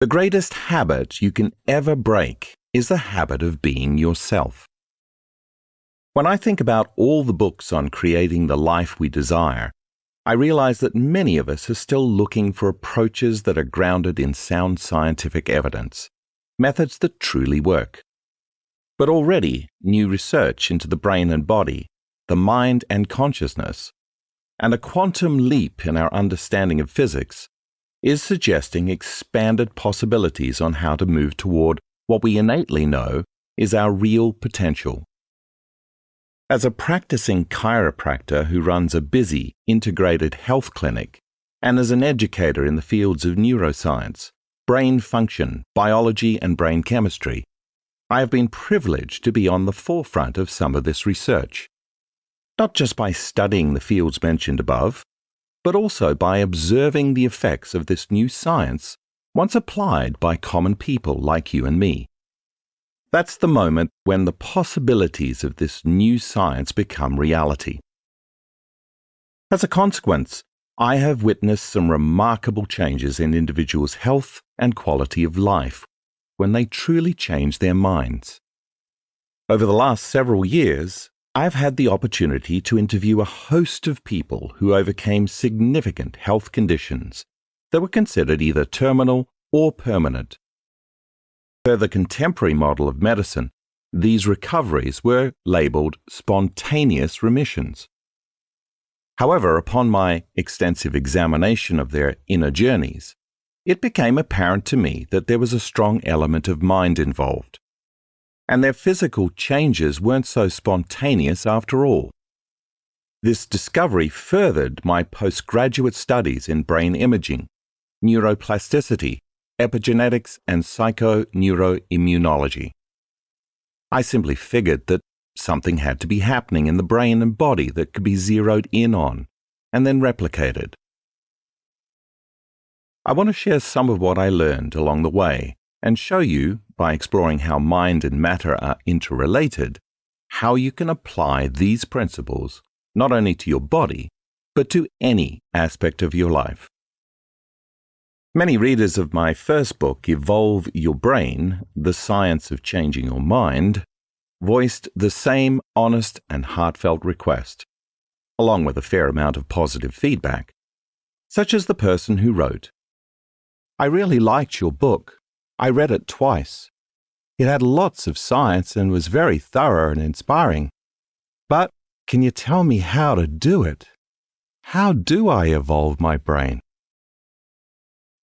The greatest habit you can ever break is the habit of being yourself. When I think about all the books on creating the life we desire, I realize that many of us are still looking for approaches that are grounded in sound scientific evidence, methods that truly work. But already, new research into the brain and body, the mind and consciousness, and a quantum leap in our understanding of physics is suggesting expanded possibilities on how to move toward what we innately know is our real potential. As a practicing chiropractor who runs a busy, integrated health clinic, and as an educator in the fields of neuroscience, brain function, biology, and brain chemistry, I have been privileged to be on the forefront of some of this research, not just by studying the fields mentioned above, but also by observing the effects of this new science once applied by common people like you and me. That's the moment when the possibilities of this new science become reality. As a consequence, I have witnessed some remarkable changes in individuals' health and quality of life when they truly change their minds. Over the last several years, I've had the opportunity to interview a host of people who overcame significant health conditions that were considered either terminal or permanent. Per the contemporary model of medicine, these recoveries were labeled spontaneous remissions. However, upon my extensive examination of their inner journeys, it became apparent to me that there was a strong element of mind involved, and their physical changes weren't so spontaneous after all. This discovery furthered my postgraduate studies in brain imaging, neuroplasticity, epigenetics, and psychoneuroimmunology. I simply figured that something had to be happening in the brain and body that could be zeroed in on and then replicated. I want to share some of what I learned along the way and show you, by exploring how mind and matter are interrelated, how you can apply these principles not only to your body, but to any aspect of your life. Many readers of my first book, Evolve Your Brain, The Science of Changing Your Mind, voiced the same honest and heartfelt request, along with a fair amount of positive feedback, such as the person who wrote, "I really liked your book. I read it twice. It had lots of science and was very thorough and inspiring. But can you tell me how to do it? How do I evolve my brain?"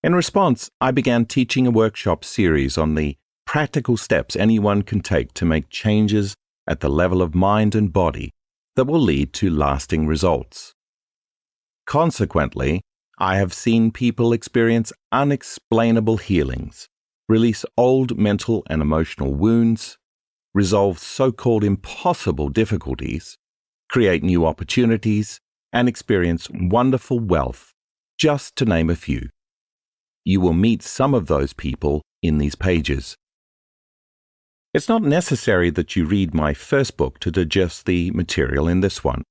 In response, I began teaching a workshop series on the practical steps anyone can take to make changes at the level of mind and body that will lead to lasting results. Consequently, I have seen people experience unexplainable healings, release old mental and emotional wounds, resolve so-called impossible difficulties, create new opportunities, and experience wonderful wealth, just to name a few. You will meet some of those people in these pages. It's not necessary that you read my first book to digest the material in this one.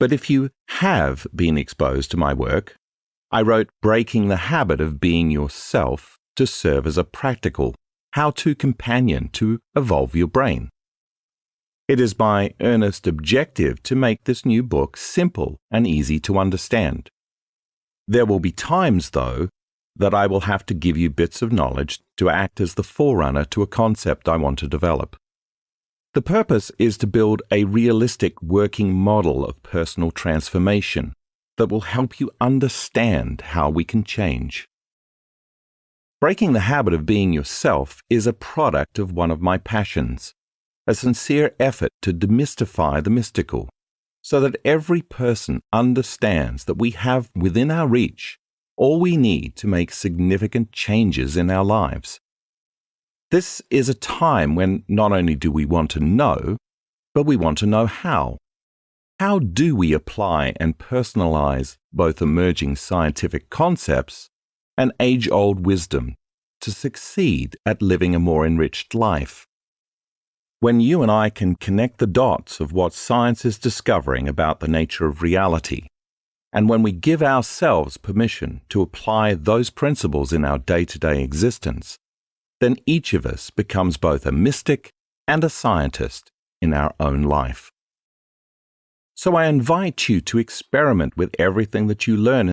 But if you have been exposed to my work, I wrote Breaking the Habit of Being Yourself to serve as a practical, how-to companion to evolve your brain. It is my earnest objective to make this new book simple and easy to understand. There will be times, though, that I will have to give you bits of knowledge to act as the forerunner to a concept I want to develop. The purpose is to build a realistic working model of personal transformation that will help you understand how we can change. Breaking the habit of being yourself is a product of one of my passions, a sincere effort to demystify the mystical, so that every person understands that we have within our reach all we need to make significant changes in our lives. This is a time when not only do we want to know, but we want to know how. How do we apply and personalize both emerging scientific concepts and age-old wisdom to succeed at living a more enriched life? When you and I can connect the dots of what science is discovering about the nature of reality, And when we give ourselves permission to apply those principles in our day-to-day existence, then each of us becomes both a mystic and a scientist in our own life. So I invite you to experiment with everything that you learn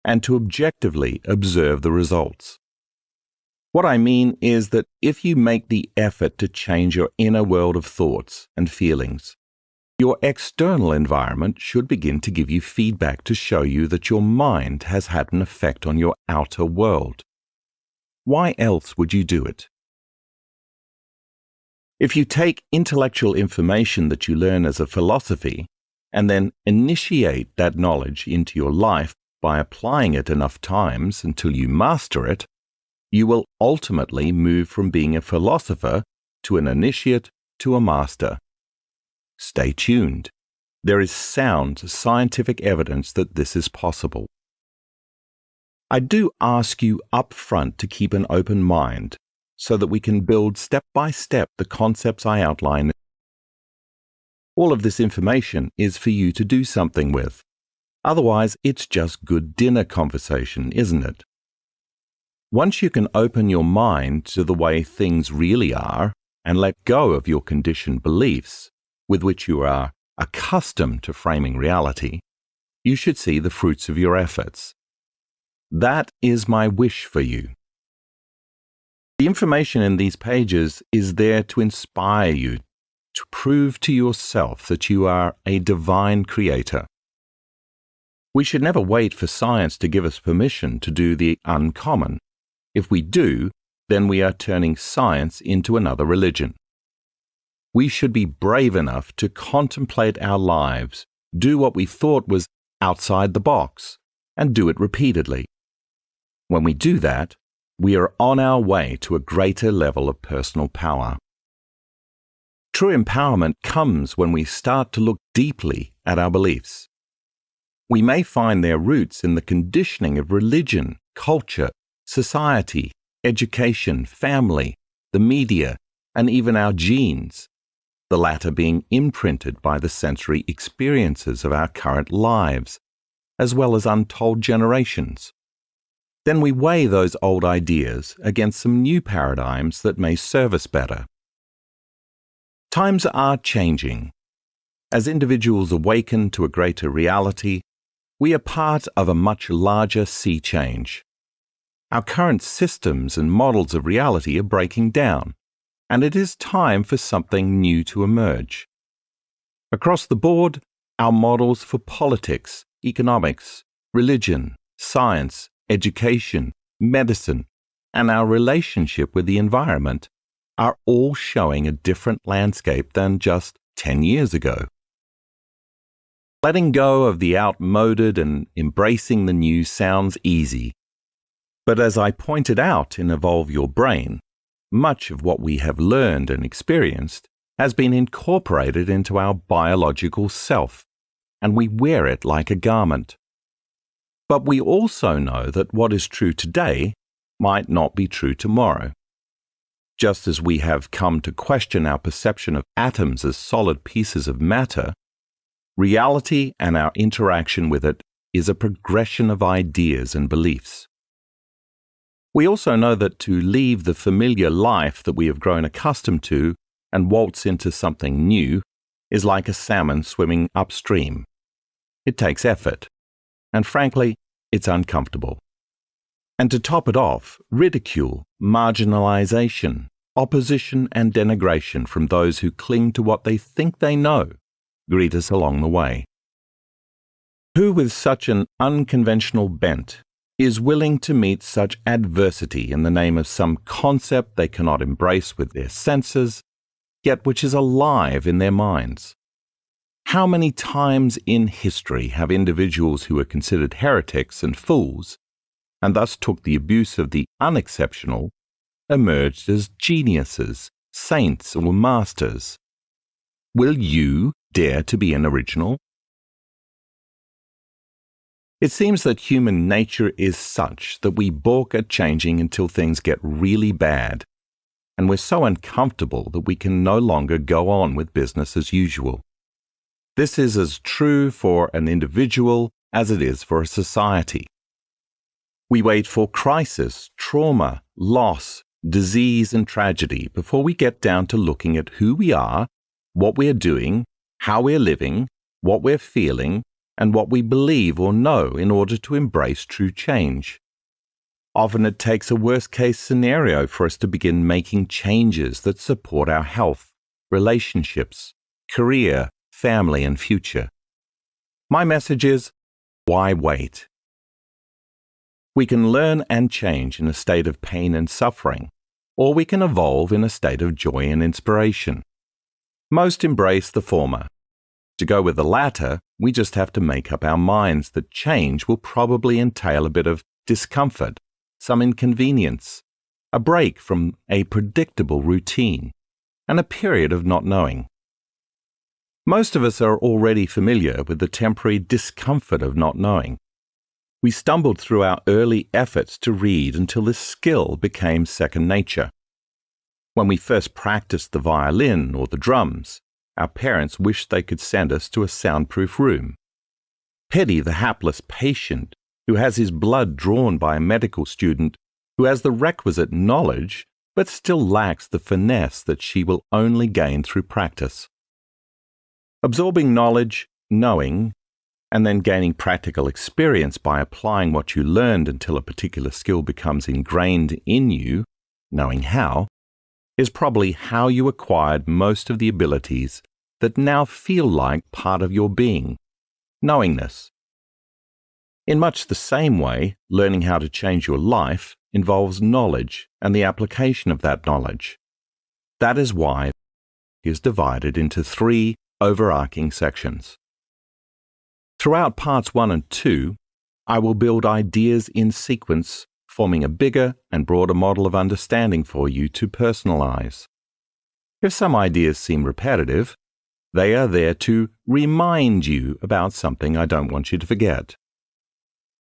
and to objectively observe the results. What I mean is that if you make the effort to change your inner world of thoughts and feelings, your external environment should begin to give you feedback to show you that your mind has had an effect on your outer world. Why else would you do it? If you take intellectual information that you learn as a philosophy and then initiate that knowledge into your life by applying it enough times until you master it, you will ultimately move from being a philosopher to an initiate to a master. Stay tuned. There is sound scientific evidence that this is possible. I do ask you up front to keep an open mind so that we can build step by step the concepts I outline. All of this information is for you to do something with. Otherwise, it's just good dinner conversation, isn't it? Once you can open your mind to the way things really are and let go of your conditioned beliefs, with which you are accustomed to framing reality, you should see the fruits of your efforts. That is my wish for you. The information in these pages is there to inspire you, to prove to yourself that you are a divine creator. We should never wait for science to give us permission to do the uncommon. If we do, then we are turning science into another religion. We should be brave enough to contemplate our lives, do what we thought was outside the box, and do it repeatedly. When we do that, we are on our way to a greater level of personal power. True empowerment comes when we start to look deeply at our beliefs. We may find their roots in the conditioning of religion, culture, society, education, family, the media, and even our genes, the latter being imprinted by the sensory experiences of our current lives, as well as untold generations. Then we weigh those old ideas against some new paradigms that may serve us better. Times are changing. As individuals awaken to a greater reality, we are part of a much larger sea change. Our current systems and models of reality are breaking down, and it is time for something new to emerge. Across the board, our models for politics, economics, religion, science, education, medicine, and our relationship with the environment are all showing a different landscape than just 10 years ago. Letting go of the outmoded and embracing the new sounds easy. But as I pointed out in Evolve Your Brain, much of what we have learned and experienced has been incorporated into our biological self, and we wear it like a garment. But we also know that what is true today might not be true tomorrow. Just as we have come to question our perception of atoms as solid pieces of matter, reality and our interaction with it is a progression of ideas and beliefs. We also know that to leave the familiar life that we have grown accustomed to and waltz into something new is like a salmon swimming upstream. It takes effort, and frankly, it's uncomfortable. And to top it off, ridicule, marginalization, opposition and denigration from those who cling to what they think they know greet us along the way. Who with such an unconventional bent is willing to meet such adversity in the name of some concept they cannot embrace with their senses, yet which is alive in their minds? How many times in history have individuals who were considered heretics and fools, and thus took the abuse of the unexceptional, emerged as geniuses, saints, or masters? Will you dare to be an original? It seems that human nature is such that we balk at changing until things get really bad, and we're so uncomfortable that we can no longer go on with business as usual. This is as true for an individual as it is for a society. We wait for crisis, trauma, loss, disease, and tragedy before we get down to looking at who we are, what we're doing, how we're living, what we're feeling, and what we believe or know in order to embrace true change. Often it takes a worst-case scenario for us to begin making changes that support our health, relationships, career, family, and future. My message is, why wait? We can learn and change in a state of pain and suffering, or we can evolve in a state of joy and inspiration. Most embrace the former. To go with the latter, we just have to make up our minds that change will probably entail a bit of discomfort, some inconvenience, a break from a predictable routine, and a period of not knowing. Most of us are already familiar with the temporary discomfort of not knowing. We stumbled through our early efforts to read until this skill became second nature. When we first practiced the violin or the drums, our parents wished they could send us to a soundproof room. Pity the hapless patient who has his blood drawn by a medical student who has the requisite knowledge but still lacks the finesse that she will only gain through practice. Absorbing knowledge, knowing, and then gaining practical experience by applying what you learned until a particular skill becomes ingrained in you, knowing how, is probably how you acquired most of the abilities that now feel like part of your being, knowingness. In much the same way, learning how to change your life involves knowledge and the application of that knowledge. That is why it is divided into 3 overarching sections. Throughout parts 1 and 2, I will build ideas in sequence, forming a bigger and broader model of understanding for you to personalize. If some ideas seem repetitive, they are there to remind you about something I don't want you to forget.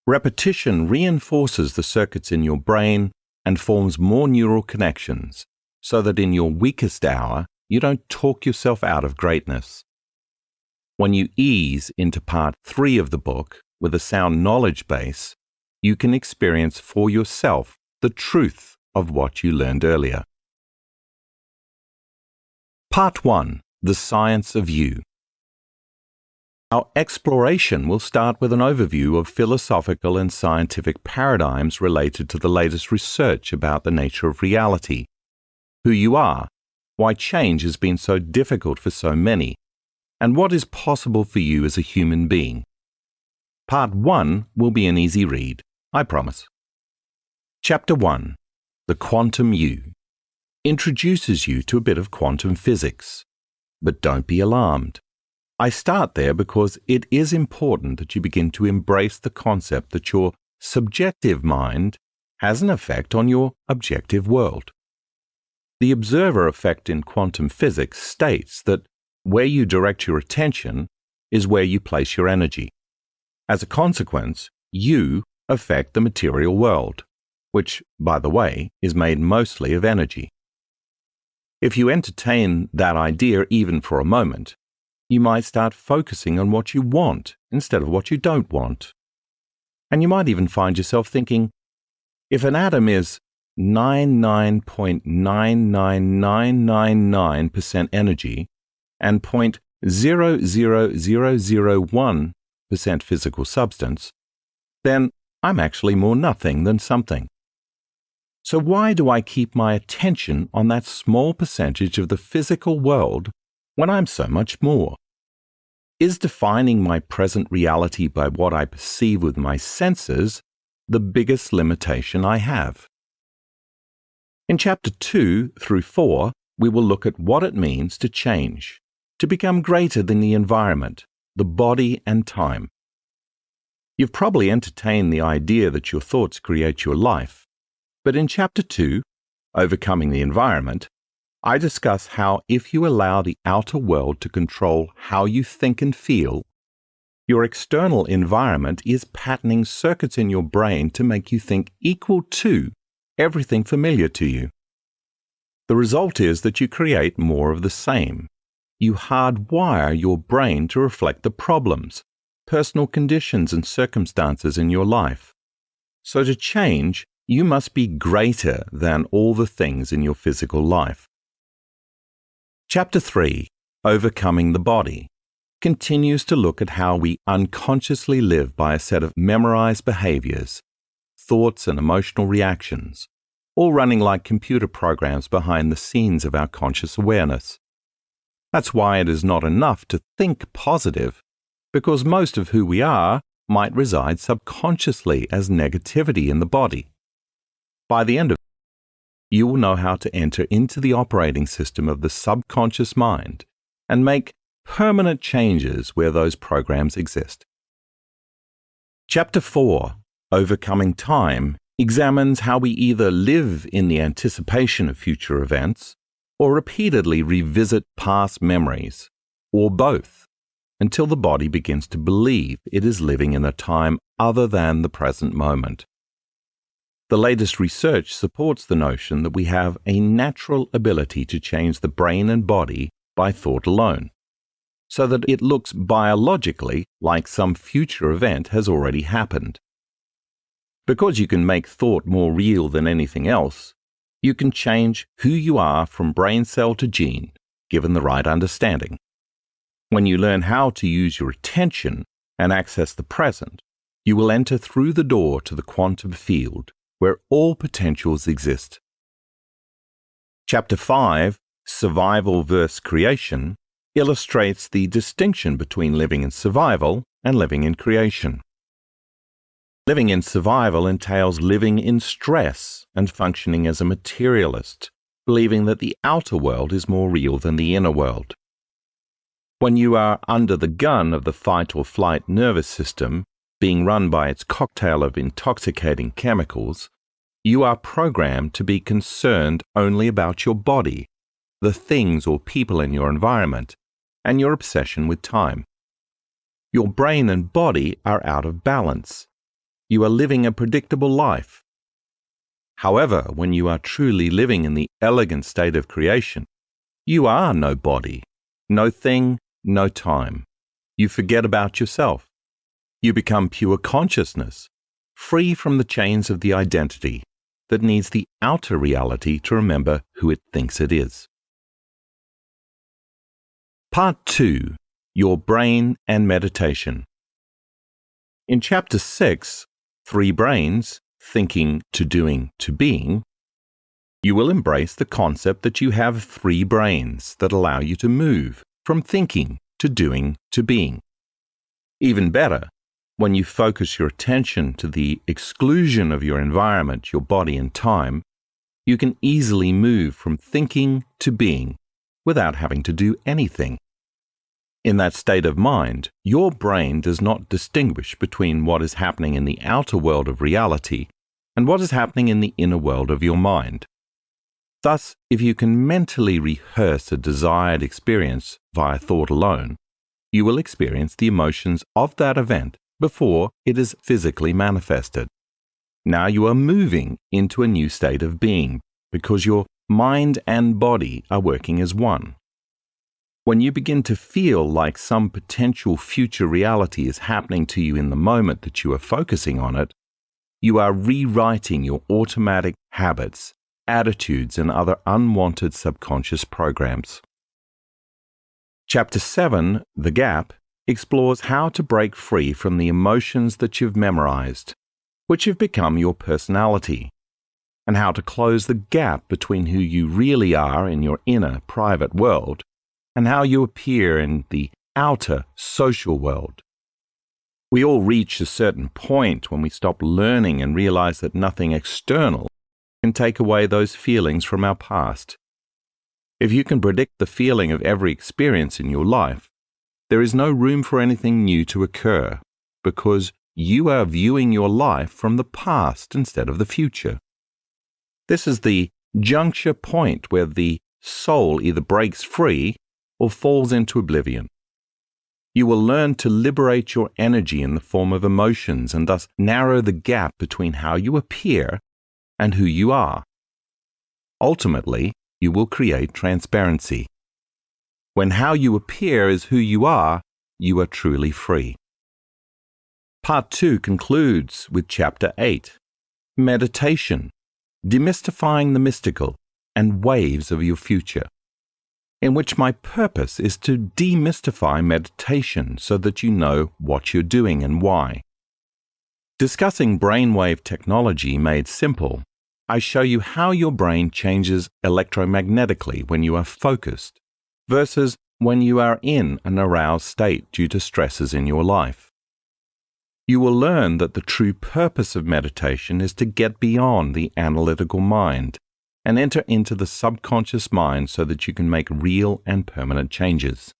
Repetition reinforces the circuits in your brain and forms more neural connections, so that in your weakest hour, you don't talk yourself out of greatness. When you ease into part 3 of the book with a sound knowledge base, you can experience for yourself the truth of what you learned earlier. Part 1. The Science of You. Our exploration will start with an overview of philosophical and scientific paradigms related to the latest research about the nature of reality, who you are, why change has been so difficult for so many, and what is possible for you as a human being. Part 1 will be an easy read, I promise. Chapter 1. The Quantum You introduces you to a bit of quantum physics. But don't be alarmed. I start there because it is important that you begin to embrace the concept that your subjective mind has an effect on your objective world. The observer effect in quantum physics states that where you direct your attention is where you place your energy. As a consequence, you affect the material world, which, by the way, is made mostly of energy. If you entertain that idea even for a moment, you might start focusing on what you want instead of what you don't want. And you might even find yourself thinking, if an atom is 99.99999% energy and 0.00001% physical substance, then I'm actually more nothing than something. So why do I keep my attention on that small percentage of the physical world when I'm so much more? Is defining my present reality by what I perceive with my senses the biggest limitation I have? In Chapter 2 through 4, we will look at what it means to change, to become greater than the environment, the body and time. You've probably entertained the idea that your thoughts create your life, but in Chapter 2, Overcoming the Environment, I discuss how if you allow the outer world to control how you think and feel, your external environment is patterning circuits in your brain to make you think equal to everything familiar to you. The result is that you create more of the same. You hardwire your brain to reflect the problems, personal conditions and circumstances in your life. So to change, you must be greater than all the things in your physical life. Chapter 3, Overcoming the Body, continues to look at how we unconsciously live by a set of memorized behaviors, thoughts and emotional reactions, all running like computer programs behind the scenes of our conscious awareness. That's why it is not enough to think positive, because most of who we are might reside subconsciously as negativity in the body. By the end of it, you will know how to enter into the operating system of the subconscious mind and make permanent changes where those programs exist. Chapter 4, Overcoming Time, examines how we either live in the anticipation of future events or repeatedly revisit past memories, or both, until the body begins to believe it is living in a time other than the present moment. The latest research supports the notion that we have a natural ability to change the brain and body by thought alone, so that it looks biologically like some future event has already happened. Because you can make thought more real than anything else, you can change who you are from brain cell to gene, given the right understanding. When you learn how to use your attention and access the present, you will enter through the door to the quantum field, where all potentials exist. Chapter 5, Survival versus Creation, illustrates the distinction between living in survival and living in creation. Living in survival entails living in stress and functioning as a materialist, believing that the outer world is more real than the inner world. When you are under the gun of the fight or flight nervous system, being run by its cocktail of intoxicating chemicals, you are programmed to be concerned only about your body, the things or people in your environment, and your obsession with time. Your brain and body are out of balance. You are living a predictable life. However, when you are truly living in the elegant state of creation, you are no body, no thing, no time. You forget about yourself. You become pure consciousness, free from the chains of the identity that needs the outer reality to remember who it thinks it is. Part 2, Your Brain and Meditation. In Chapter 6, 3 Brains, Thinking to Doing to Being, you will embrace the concept that you have 3 brains that allow you to move from thinking to doing to being. Even better, when you focus your attention to the exclusion of your environment, your body and time, you can easily move from thinking to being without having to do anything. In that state of mind, your brain does not distinguish between what is happening in the outer world of reality and what is happening in the inner world of your mind. Thus, if you can mentally rehearse a desired experience via thought alone, you will experience the emotions of that event before it is physically manifested. Now you are moving into a new state of being because your mind and body are working as one. When you begin to feel like some potential future reality is happening to you in the moment that you are focusing on it, you are rewriting your automatic habits, attitudes, and other unwanted subconscious programs. Chapter 7, The Gap, explores how to break free from the emotions that you've memorized, which have become your personality, and how to close the gap between who you really are in your inner private world and how you appear in the outer social world. We all reach a certain point when we stop learning and realize that nothing external can take away those feelings from our past. If you can predict the feeling of every experience in your life, there is no room for anything new to occur, because you are viewing your life from the past instead of the future. This is the juncture point where the soul either breaks free or falls into oblivion. You will learn to liberate your energy in the form of emotions and thus narrow the gap between how you appear and who you are. Ultimately, you will create transparency. When how you appear is who you are truly free. Part 2 concludes with Chapter 8, Meditation, Demystifying the Mystical and Waves of Your Future, in which my purpose is to demystify meditation so that you know what you're doing and why. Discussing brainwave technology made simple, I show you how your brain changes electromagnetically when you are focused versus when you are in an aroused state due to stresses in your life. You will learn that the true purpose of meditation is to get beyond the analytical mind and enter into the subconscious mind so that you can make real and permanent changes.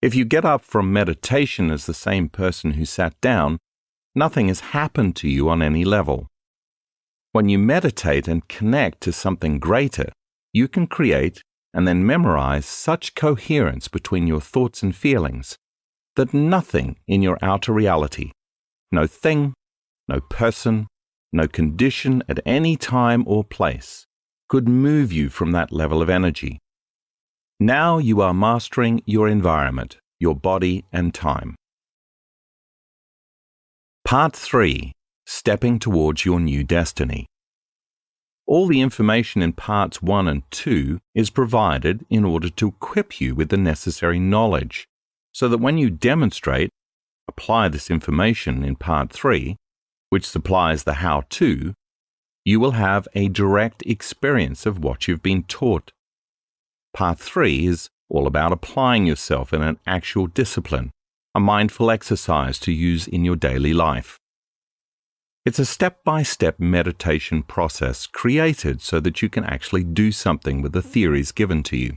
If you get up from meditation as the same person who sat down, nothing has happened to you on any level. When you meditate and connect to something greater, you can create and then memorize such coherence between your thoughts and feelings that nothing in your outer reality, no thing, no person, no condition at any time or place, could move you from that level of energy. Now you are mastering your environment, your body and time. Part 3. Stepping towards your new destiny. All the information in Parts 1 and 2 is provided in order to equip you with the necessary knowledge, so that when you demonstrate, apply this information in Part 3, which supplies the how-to, you will have a direct experience of what you've been taught. Part 3 is all about applying yourself in an actual discipline, a mindful exercise to use in your daily life. It's a step-by-step meditation process created so that you can actually do something with the theories given to you.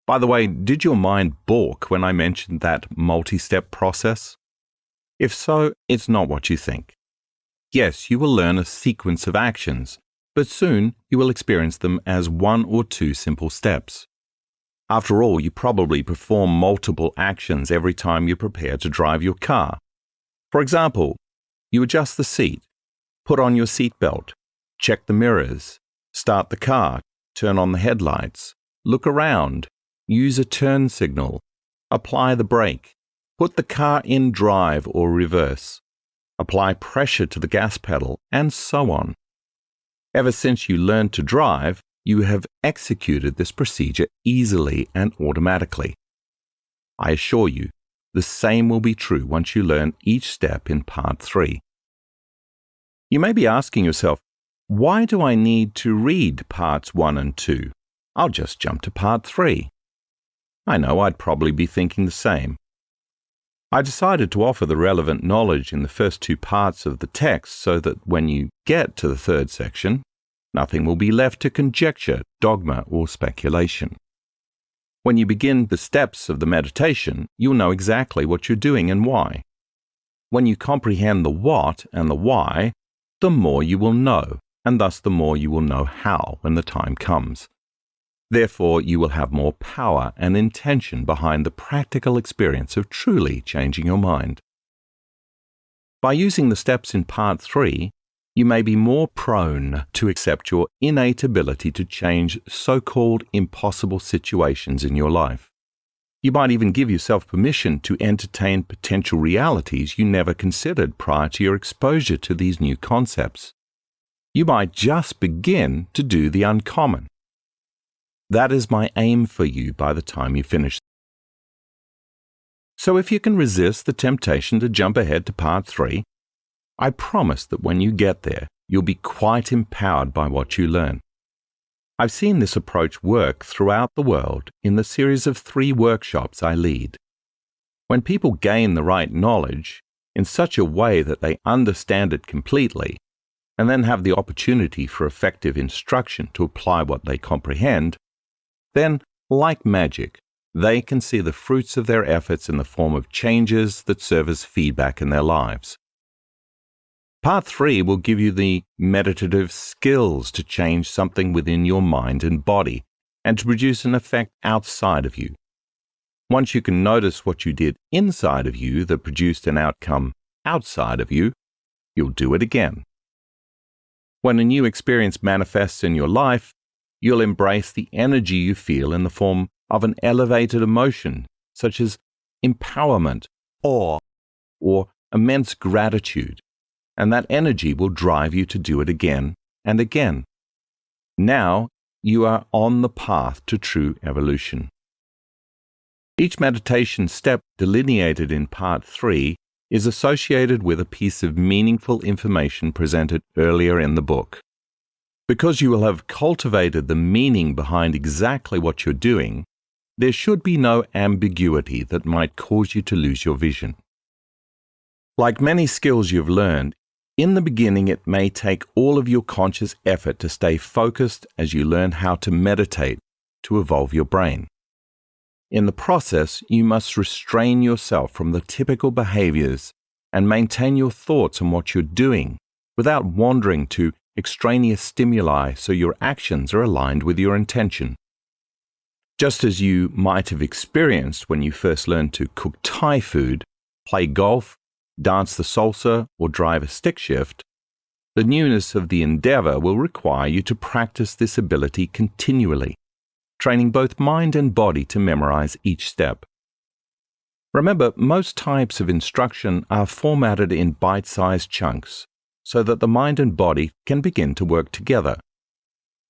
By the way, did your mind balk when I mentioned that multi-step process? If so, it's not what you think. Yes, you will learn a sequence of actions, but soon you will experience them as 1 or 2 simple steps. After all, you probably perform multiple actions every time you prepare to drive your car. For example, you adjust the seat, put on your seat belt, check the mirrors, start the car, turn on the headlights, look around, use a turn signal, apply the brake, put the car in drive or reverse, apply pressure to the gas pedal, and so on. Ever since you learned to drive, you have executed this procedure easily and automatically. I assure you, the same will be true once you learn each step in Part 3. You may be asking yourself, why do I need to read Parts 1 and 2? I'll just jump to Part 3. I know I'd probably be thinking the same. I decided to offer the relevant knowledge in the first 2 parts of the text so that when you get to the 3rd section, nothing will be left to conjecture, dogma, or speculation. When you begin the steps of the meditation, you'll know exactly what you're doing and why. When you comprehend the what and the why, the more you will know, and thus the more you will know how when the time comes. Therefore, you will have more power and intention behind the practical experience of truly changing your mind. By using the steps in Part 3, you may be more prone to accept your innate ability to change so-called impossible situations in your life. You might even give yourself permission to entertain potential realities you never considered prior to your exposure to these new concepts. You might just begin to do the uncommon. That is my aim for you by the time you finish. So if you can resist the temptation to jump ahead to Part 3, I promise that when you get there, you'll be quite empowered by what you learn. I've seen this approach work throughout the world in the series of 3 workshops I lead. When people gain the right knowledge in such a way that they understand it completely, and then have the opportunity for effective instruction to apply what they comprehend, then, like magic, they can see the fruits of their efforts in the form of changes that serve as feedback in their lives. Part 3 will give you the meditative skills to change something within your mind and body and to produce an effect outside of you. Once you can notice what you did inside of you that produced an outcome outside of you, you'll do it again. When a new experience manifests in your life, you'll embrace the energy you feel in the form of an elevated emotion, such as empowerment, awe, or immense gratitude, and that energy will drive you to do it again and again. Now you are on the path to true evolution. Each meditation step delineated in Part 3 is associated with a piece of meaningful information presented earlier in the book. Because you will have cultivated the meaning behind exactly what you're doing, there should be no ambiguity that might cause you to lose your vision. Like many skills you've learned, in the beginning it may take all of your conscious effort to stay focused as you learn how to meditate to evolve your brain. In the process, you must restrain yourself from the typical behaviors and maintain your thoughts on what you're doing without wandering to extraneous stimuli so your actions are aligned with your intention. Just as you might have experienced when you first learned to cook Thai food, play golf, dance the salsa, or drive a stick shift, the newness of the endeavor will require you to practice this ability continually, training both mind and body to memorize each step. Remember, most types of instruction are formatted in bite-sized chunks so that the mind and body can begin to work together.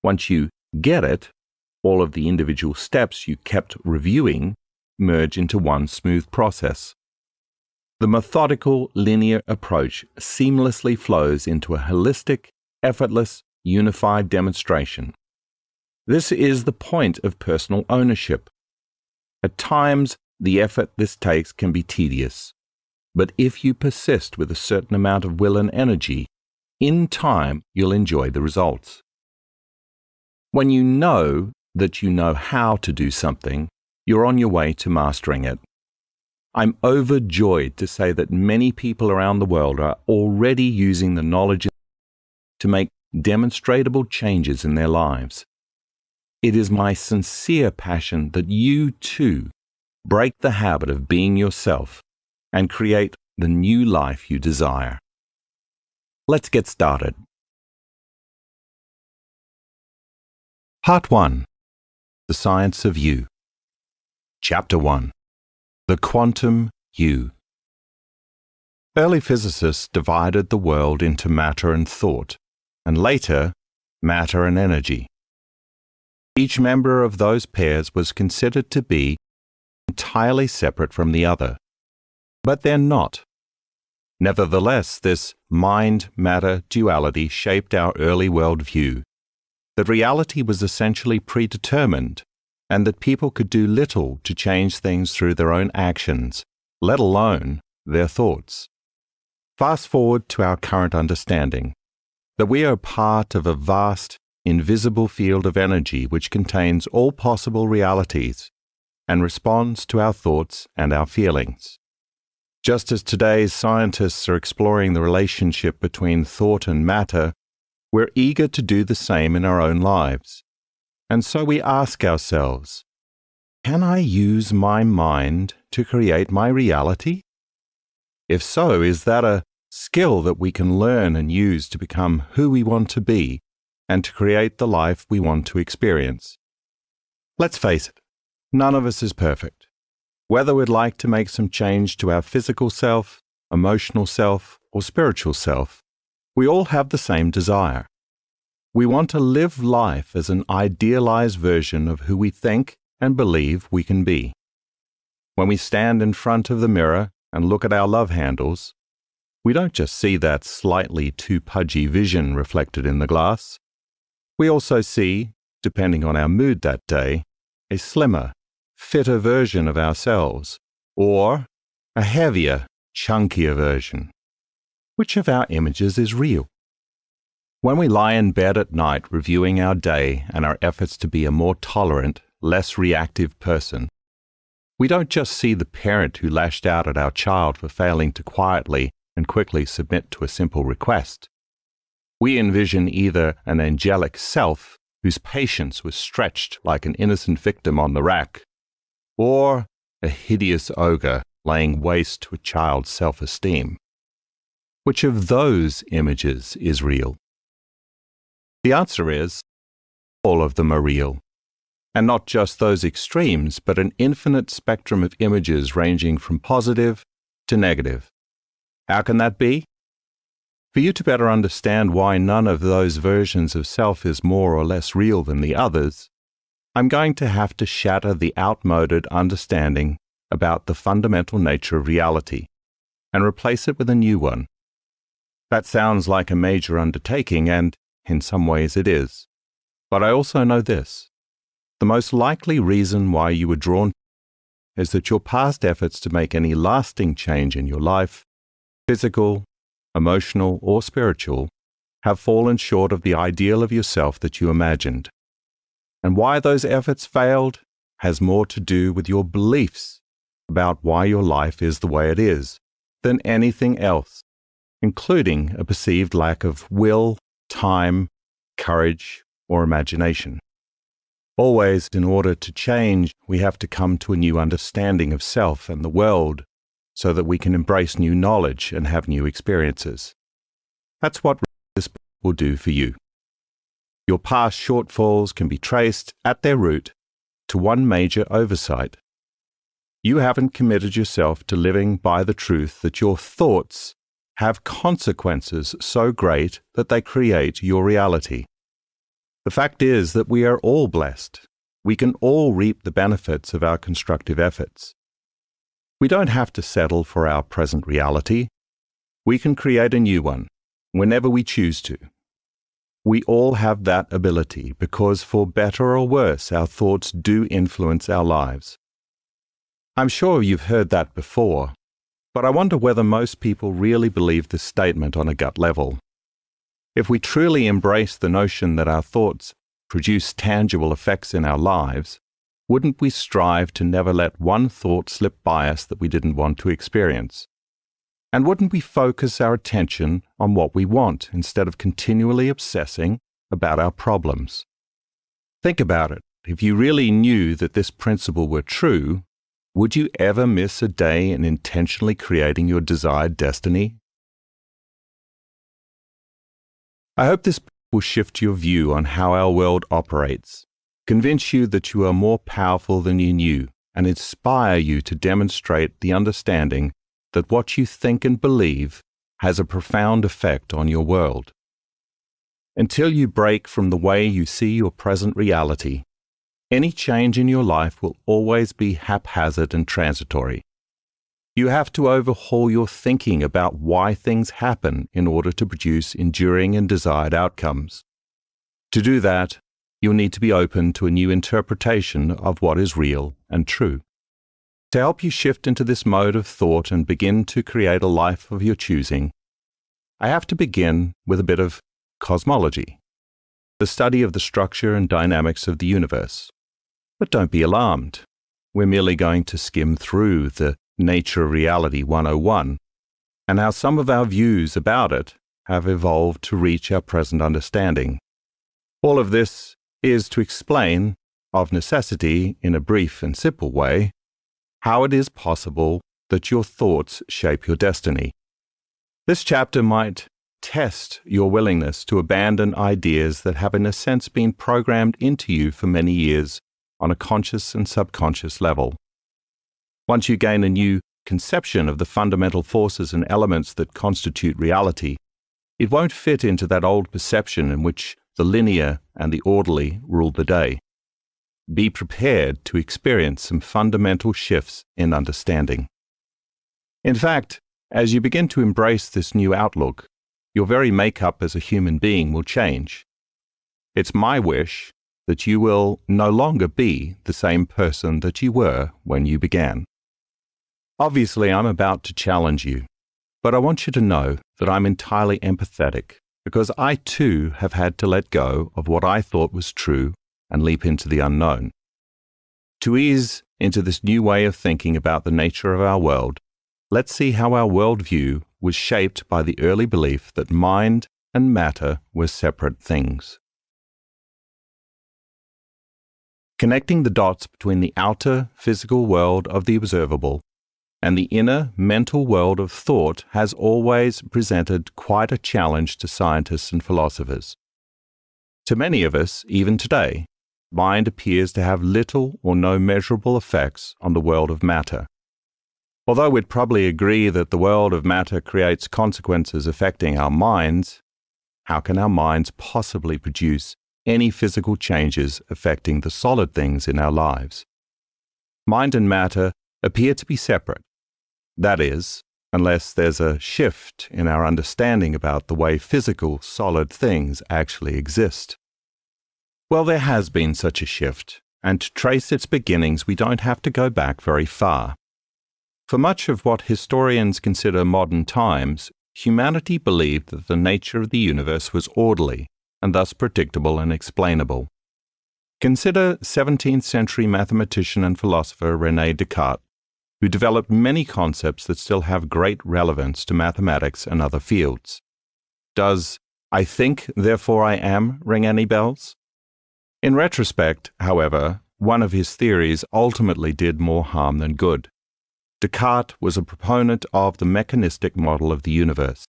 Once you get it, all of the individual steps you kept reviewing merge into one smooth process. The methodical, linear approach seamlessly flows into a holistic, effortless, unified demonstration. This is the point of personal ownership. At times, the effort this takes can be tedious, but if you persist with a certain amount of will and energy, in time you'll enjoy the results. When you know that you know how to do something, you're on your way to mastering it. I'm overjoyed to say that many people around the world are already using the knowledge to make demonstrable changes in their lives. It is my sincere passion that you, too, break the habit of being yourself and create the new life you desire. Let's get started. Part 1. The Science of You. Chapter 1. The Quantum You. Early physicists divided the world into matter and thought, and later, matter and energy. Each member of those pairs was considered to be entirely separate from the other, but they're not. Nevertheless, this mind-matter duality shaped our early worldview, that reality was essentially predetermined, and that people could do little to change things through their own actions, let alone their thoughts. Fast forward to our current understanding, that we are part of a vast, invisible field of energy which contains all possible realities and responds to our thoughts and our feelings. Just as today's scientists are exploring the relationship between thought and matter, we're eager to do the same in our own lives. And so we ask ourselves, can I use my mind to create my reality? If so, is that a skill that we can learn and use to become who we want to be and to create the life we want to experience? Let's face it, none of us is perfect. Whether we'd like to make some change to our physical self, emotional self, or spiritual self, we all have the same desire. We want to live life as an idealized version of who we think and believe we can be. When we stand in front of the mirror and look at our love handles, we don't just see that slightly too pudgy vision reflected in the glass. We also see, depending on our mood that day, a slimmer, fitter version of ourselves, or a heavier, chunkier version. Which of our images is real? When we lie in bed at night reviewing our day and our efforts to be a more tolerant, less reactive person, we don't just see the parent who lashed out at our child for failing to quietly and quickly submit to a simple request. We envision either an angelic self whose patience was stretched like an innocent victim on the rack, or a hideous ogre laying waste to a child's self-esteem. Which of those images is real? The answer is, all of them are real. And not just those extremes, but an infinite spectrum of images ranging from positive to negative. How can that be? For you to better understand why none of those versions of self is more or less real than the others, I'm going to have to shatter the outmoded understanding about the fundamental nature of reality and replace it with a new one. That sounds like a major undertaking, and in some ways it is. But I also know this. The most likely reason why you were drawn is that your past efforts to make any lasting change in your life, physical, emotional, or spiritual, have fallen short of the ideal of yourself that you imagined. And why those efforts failed has more to do with your beliefs about why your life is the way it is than anything else, including a perceived lack of will, time, courage, or imagination. Always, in order to change, we have to come to a new understanding of self and the world so that we can embrace new knowledge and have new experiences. That's what this book will do for you. Your past shortfalls can be traced at their root to one major oversight. You haven't committed yourself to living by the truth that your thoughts have consequences so great that they create your reality. The fact is that we are all blessed. We can all reap the benefits of our constructive efforts. We don't have to settle for our present reality. We can create a new one whenever we choose to. We all have that ability because, for better or worse, our thoughts do influence our lives. I'm sure you've heard that before, but I wonder whether most people really believe this statement on a gut level. If we truly embrace the notion that our thoughts produce tangible effects in our lives, wouldn't we strive to never let one thought slip by us that we didn't want to experience? And wouldn't we focus our attention on what we want instead of continually obsessing about our problems? Think about it. If you really knew that this principle were true, would you ever miss a day in intentionally creating your desired destiny? I hope this will shift your view on how our world operates, convince you that you are more powerful than you knew, and inspire you to demonstrate the understanding that what you think and believe has a profound effect on your world. Until you break from the way you see your present reality, any change in your life will always be haphazard and transitory. You have to overhaul your thinking about why things happen in order to produce enduring and desired outcomes. To do that, you'll need to be open to a new interpretation of what is real and true. To help you shift into this mode of thought and begin to create a life of your choosing, I have to begin with a bit of cosmology, the study of the structure and dynamics of the universe. But don't be alarmed. We're merely going to skim through the Nature of Reality 101 and how some of our views about it have evolved to reach our present understanding. All of this is to explain, of necessity, in a brief and simple way, how it is possible that your thoughts shape your destiny. This chapter might test your willingness to abandon ideas that have in a sense been programmed into you for many years on a conscious and subconscious level. Once you gain a new conception of the fundamental forces and elements that constitute reality, it won't fit into that old perception in which the linear and the orderly rule the day. Be prepared to experience some fundamental shifts in understanding. In fact, as you begin to embrace this new outlook, your very makeup as a human being will change. It's my wish that you will no longer be the same person that you were when you began. Obviously, I'm about to challenge you, but I want you to know that I'm entirely empathetic because I too have had to let go of what I thought was true and leap into the unknown. To ease into this new way of thinking about the nature of our world, let's see how our worldview was shaped by the early belief that mind and matter were separate things. Connecting the dots between the outer physical world of the observable and the inner mental world of thought has always presented quite a challenge to scientists and philosophers. To many of us, even today, mind appears to have little or no measurable effects on the world of matter. Although we'd probably agree that the world of matter creates consequences affecting our minds, how can our minds possibly produce any physical changes affecting the solid things in our lives? Mind and matter appear to be separate. That is, unless there's a shift in our understanding about the way physical, solid things actually exist. Well, there has been such a shift, and to trace its beginnings we don't have to go back very far. For much of what historians consider modern times, humanity believed that the nature of the universe was orderly, and thus predictable and explainable. Consider 17th century mathematician and philosopher René Descartes, who developed many concepts that still have great relevance to mathematics and other fields. Does "I think, therefore I am" ring any bells? In retrospect, however, one of his theories ultimately did more harm than good. Descartes was a proponent of the mechanistic model of the universe,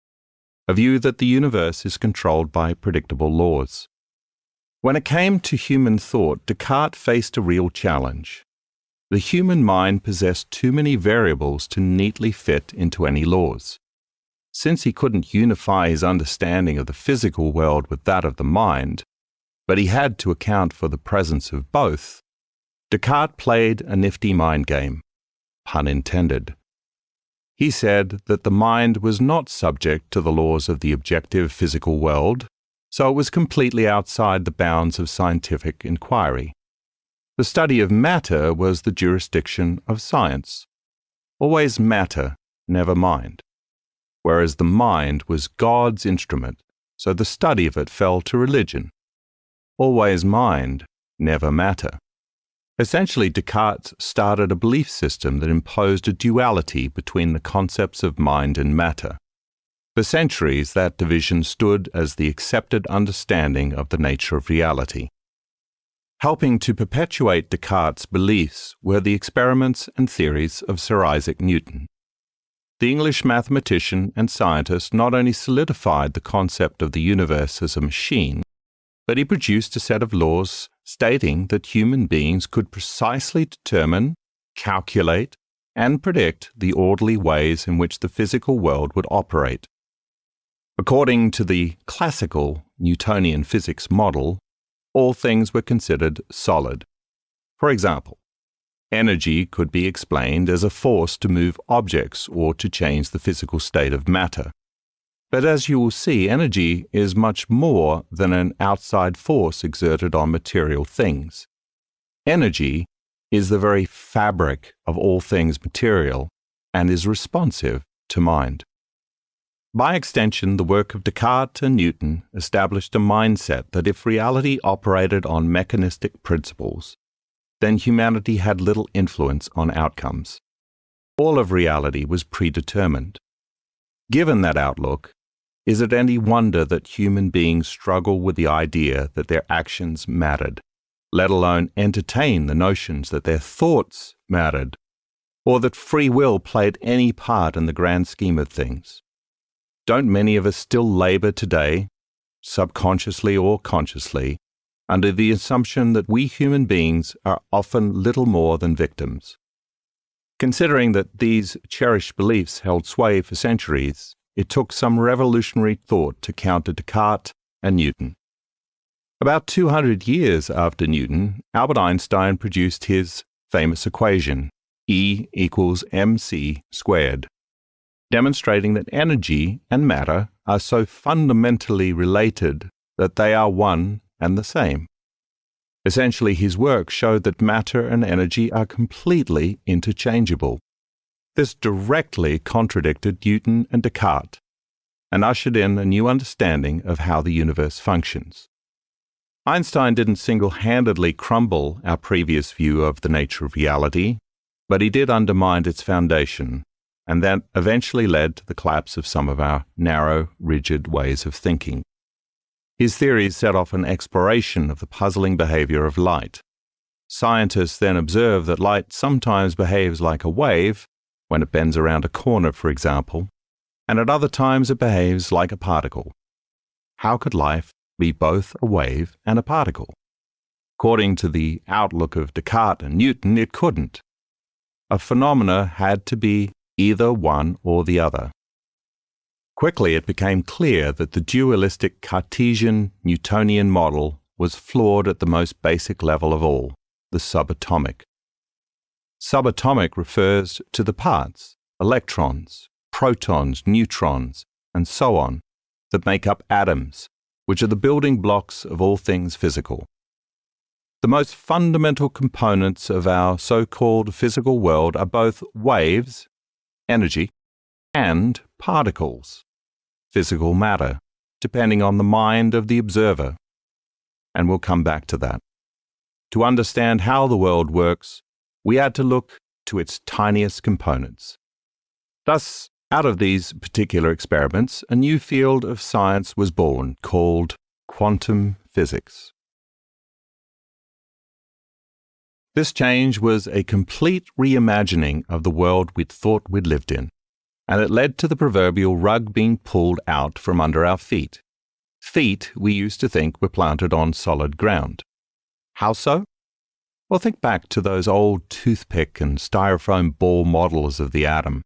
a view that the universe is controlled by predictable laws. When it came to human thought, Descartes faced a real challenge. The human mind possessed too many variables to neatly fit into any laws. Since he couldn't unify his understanding of the physical world with that of the mind, but he had to account for the presence of both, Descartes played a nifty mind game, pun intended. He said that the mind was not subject to the laws of the objective physical world, so it was completely outside the bounds of scientific inquiry. The study of matter was the jurisdiction of science. Always matter, never mind. Whereas the mind was God's instrument, so the study of it fell to religion. Always mind, never matter. Essentially, Descartes started a belief system that imposed a duality between the concepts of mind and matter. For centuries, that division stood as the accepted understanding of the nature of reality. Helping to perpetuate Descartes' beliefs were the experiments and theories of Sir Isaac Newton. The English mathematician and scientist not only solidified the concept of the universe as a machine, but he produced a set of laws stating that human beings could precisely determine, calculate, and predict the orderly ways in which the physical world would operate. According to the classical Newtonian physics model, all things were considered solid. For example, energy could be explained as a force to move objects or to change the physical state of matter. But as you will see, energy is much more than an outside force exerted on material things. Energy is the very fabric of all things material and is responsive to mind. By extension, the work of Descartes and Newton established a mindset that if reality operated on mechanistic principles, then humanity had little influence on outcomes. All of reality was predetermined. Given that outlook, is it any wonder that human beings struggle with the idea that their actions mattered, let alone entertain the notions that their thoughts mattered, or that free will played any part in the grand scheme of things? Don't many of us still labor today, subconsciously or consciously, under the assumption that we human beings are often little more than victims? Considering that these cherished beliefs held sway for centuries, it took some revolutionary thought to counter Descartes and Newton. About 200 years after Newton, Albert Einstein produced his famous equation, E equals mc squared, demonstrating that energy and matter are so fundamentally related that they are one and the same. Essentially, his work showed that matter and energy are completely interchangeable. This directly contradicted Newton and Descartes, and ushered in a new understanding of how the universe functions. Einstein didn't single-handedly crumble our previous view of the nature of reality, but he did undermine its foundation, and that eventually led to the collapse of some of our narrow, rigid ways of thinking. His theories set off an exploration of the puzzling behavior of light. Scientists then observed that light sometimes behaves like a wave, when it bends around a corner, for example, and at other times it behaves like a particle. How could life be both a wave and a particle? According to the outlook of Descartes and Newton, it couldn't. A phenomena had to be either one or the other. Quickly it became clear that the dualistic Cartesian Newtonian model was flawed at the most basic level of all, the subatomic. Subatomic refers to the parts, electrons, protons, neutrons, and so on, that make up atoms, which are the building blocks of all things physical. The most fundamental components of our so-called physical world are both waves, energy, and particles, physical matter, depending on the mind of the observer. And we'll come back to that. To understand how the world works, we had to look to its tiniest components. Thus, out of these particular experiments, a new field of science was born called quantum physics. This change was a complete reimagining of the world we'd thought we'd lived in, and it led to the proverbial rug being pulled out from under our feet. Feet we used to think were planted on solid ground. How so? Well, think back to those old toothpick and styrofoam ball models of the atom.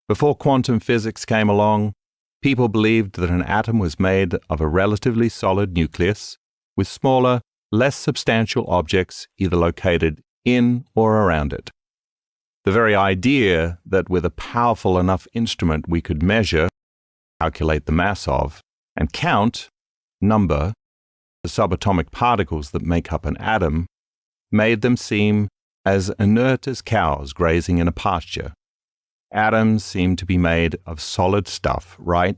Before quantum physics came along, people believed that an atom was made of a relatively solid nucleus with smaller, less substantial objects either located in or around it. The very idea that with a powerful enough instrument we could measure, calculate the mass of, and count, number, the subatomic particles that make up an atom, made them seem as inert as cows grazing in a pasture. Atoms seem to be made of solid stuff, right?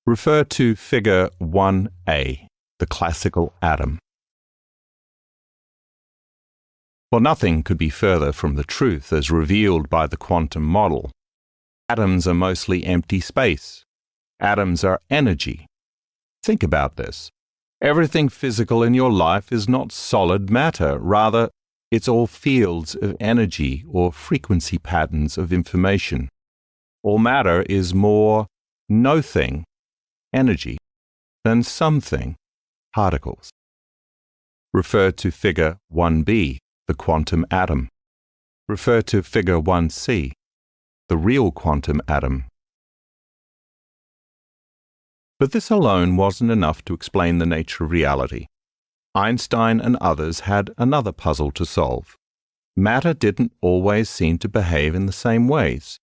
Refer to Figure 1a, the classical atom. Well, nothing could be further from the truth as revealed by the quantum model. Atoms are mostly empty space. Atoms are energy. Think about this. Everything physical in your life is not solid matter. Rather, it's all fields of energy or frequency patterns of information. All matter is more no-thing, energy, than something, particles. Refer to Figure 1b, the quantum atom. Refer to Figure 1c, the real quantum atom. But this alone wasn't enough to explain the nature of reality. Einstein and others had another puzzle to solve. Matter didn't always seem to behave in the same ways.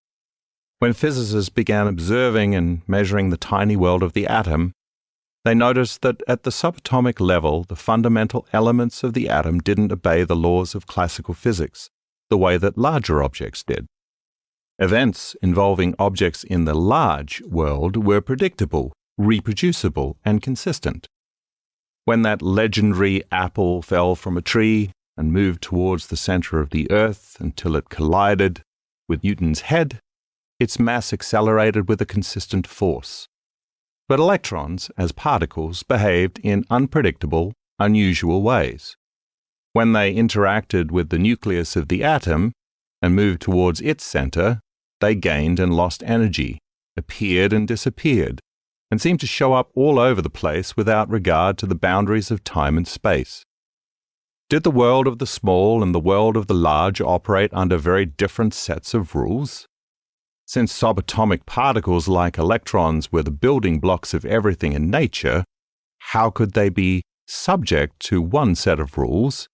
When physicists began observing and measuring the tiny world of the atom, they noticed that at the subatomic level, the fundamental elements of the atom didn't obey the laws of classical physics the way that larger objects did. Events involving objects in the large world were predictable, reproducible, and consistent. When that legendary apple fell from a tree and moved towards the center of the earth until it collided with Newton's head, its mass accelerated with a consistent force. But electrons, as particles, behaved in unpredictable, unusual ways. When they interacted with the nucleus of the atom and moved towards its center, they gained and lost energy, appeared and disappeared, and seemed to show up all over the place without regard to the boundaries of time and space. Did the world of the small and the world of the large operate under very different sets of rules? Since subatomic particles like electrons were the building blocks of everything in nature, how could they be subject to one set of rules,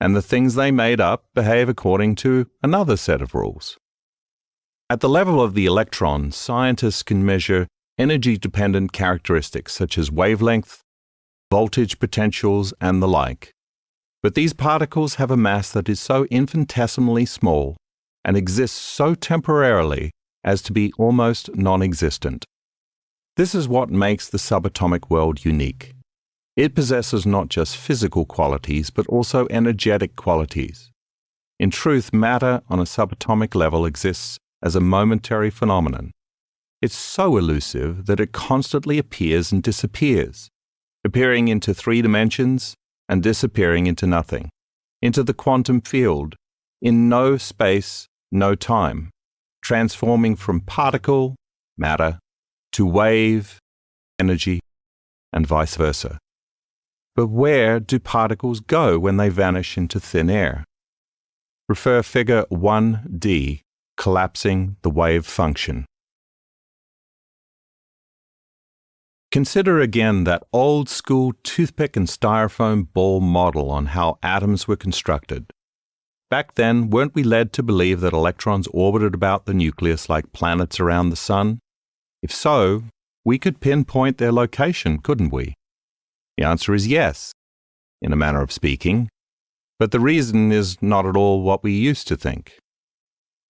and the things they made up behave according to another set of rules? At the level of the electron, scientists can measure energy-dependent characteristics such as wavelength, voltage potentials, and the like. But these particles have a mass that is so infinitesimally small and exists so temporarily as to be almost non-existent. This is what makes the subatomic world unique. It possesses not just physical qualities, but also energetic qualities. In truth, matter on a subatomic level exists as a momentary phenomenon. It's so elusive that it constantly appears and disappears, appearing into 3 dimensions and disappearing into nothing, into the quantum field, in no space, no time, transforming from particle, matter, to wave, energy, and vice versa. But where do particles go when they vanish into thin air? Refer Figure 1d, collapsing the wave function. Consider again that old-school toothpick and styrofoam ball model on how atoms were constructed. Back then, weren't we led to believe that electrons orbited about the nucleus like planets around the sun? If so, we could pinpoint their location, couldn't we? The answer is yes, in a manner of speaking, but the reason is not at all what we used to think.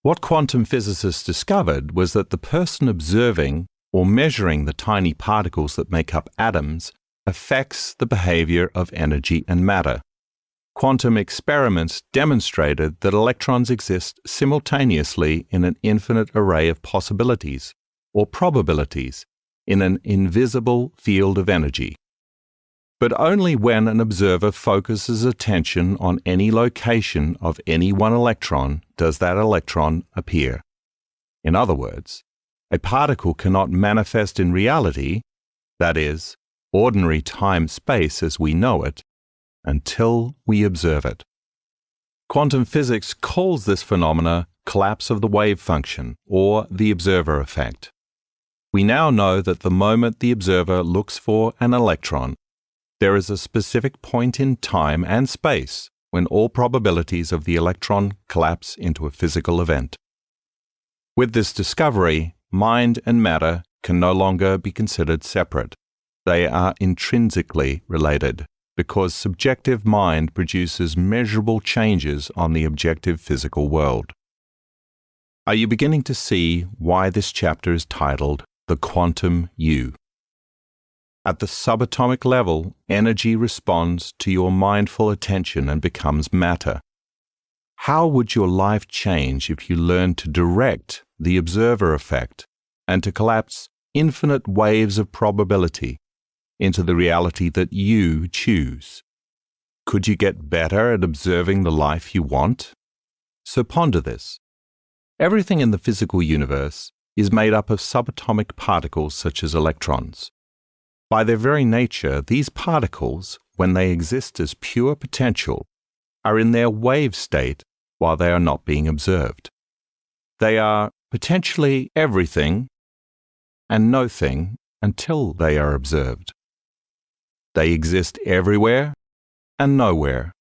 What quantum physicists discovered was that the person observing or measuring the tiny particles that make up atoms affects the behavior of energy and matter. Quantum experiments demonstrated that electrons exist simultaneously in an infinite array of possibilities, or probabilities, in an invisible field of energy. But only when an observer focuses attention on any location of any one electron does that electron appear. In other words, a particle cannot manifest in reality, that is, ordinary time-space as we know it, until we observe it. Quantum physics calls this phenomena collapse of the wave function, or the observer effect. We now know that the moment the observer looks for an electron, there is a specific point in time and space when all probabilities of the electron collapse into a physical event. With this discovery, mind and matter can no longer be considered separate. They are intrinsically related, because subjective mind produces measurable changes on the objective physical world. Are you beginning to see why this chapter is titled The Quantum You? At the subatomic level, energy responds to your mindful attention and becomes matter. How would your life change if you learned to direct the observer effect and to collapse infinite waves of probability into the reality that you choose? Could you get better at observing the life you want? So ponder this. Everything in the physical universe is made up of subatomic particles such as electrons. By their very nature, these particles, when they exist as pure potential, are in their wave state while they are not being observed. They are potentially everything and no thing until they are observed. They exist everywhere and nowhere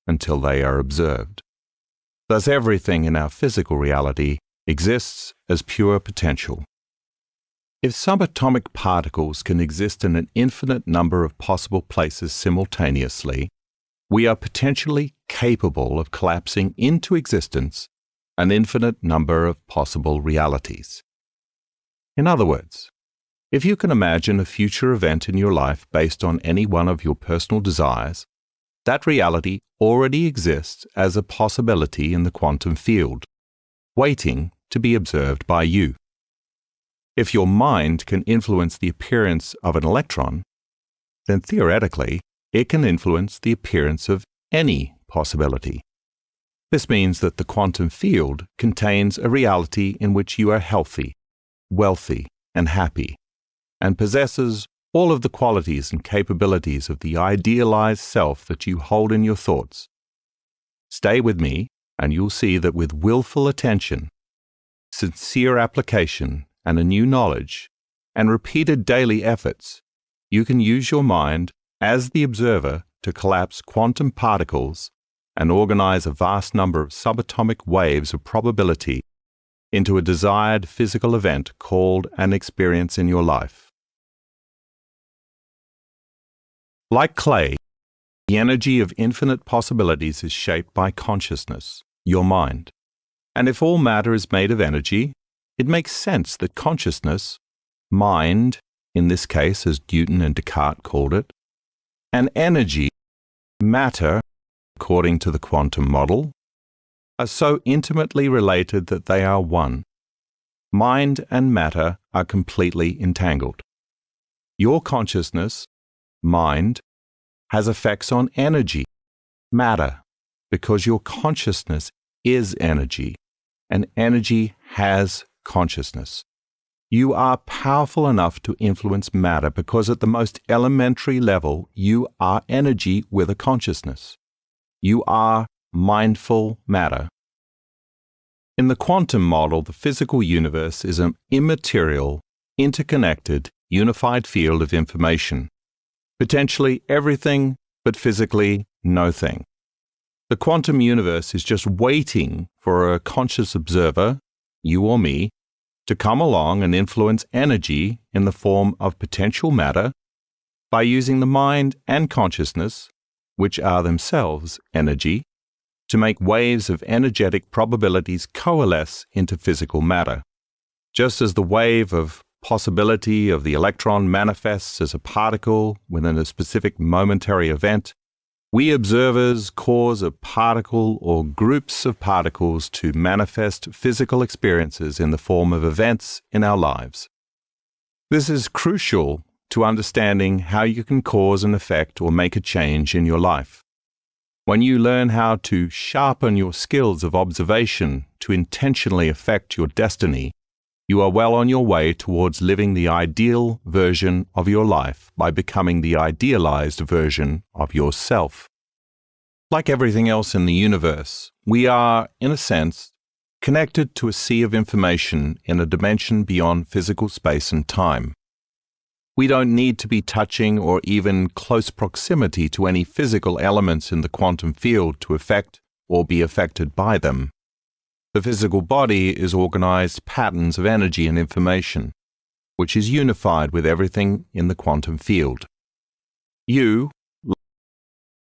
until they are observed. Thus, everything in our physical reality exists as pure potential. If subatomic particles can exist in an infinite number of possible places simultaneously, we are potentially capable of collapsing into existence an infinite number of possible realities. In other words, if you can imagine a future event in your life based on any one of your personal desires, that reality already exists as a possibility in the quantum field, waiting to be observed by you. If your mind can influence the appearance of an electron, then theoretically, it can influence the appearance of any possibility. This means that the quantum field contains a reality in which you are healthy, wealthy, and happy, and possesses all of the qualities and capabilities of the idealized self that you hold in your thoughts. Stay with me, and you'll see that with willful attention, sincere application, and a new knowledge, and repeated daily efforts, you can use your mind as the observer to collapse quantum particles and organize a vast number of subatomic waves of probability into a desired physical event called an experience in your life. Like clay, the energy of infinite possibilities is shaped by consciousness, your mind. And if all matter is made of energy, it makes sense that consciousness, mind, in this case as Newton and Descartes called it, and energy, matter, according to the quantum model, are so intimately related that they are one. Mind and matter are completely entangled. Your consciousness, mind, has effects on energy, matter, because your consciousness is energy, and energy has consciousness. You are powerful enough to influence matter because at the most elementary level, you are energy with a consciousness. You are mindful matter. In the quantum model, the physical universe is an immaterial, interconnected, unified field of information. Potentially everything, but physically nothing. The quantum universe is just waiting for a conscious observer, you or me, to come along and influence energy in the form of potential matter by using the mind and consciousness, which are themselves energy, to make waves of energetic probabilities coalesce into physical matter. Just as the wave of possibility of the electron manifests as a particle within a specific momentary event, we observers cause a particle or groups of particles to manifest physical experiences in the form of events in our lives. This is crucial to understanding how you can cause an effect or make a change in your life. When you learn how to sharpen your skills of observation to intentionally affect your destiny, you are well on your way towards living the ideal version of your life by becoming the idealized version of yourself. Like everything else in the universe, we are, in a sense, connected to a sea of information in a dimension beyond physical space and time. We don't need to be touching or even close proximity to any physical elements in the quantum field to affect or be affected by them. The physical body is organized patterns of energy and information, which is unified with everything in the quantum field. You,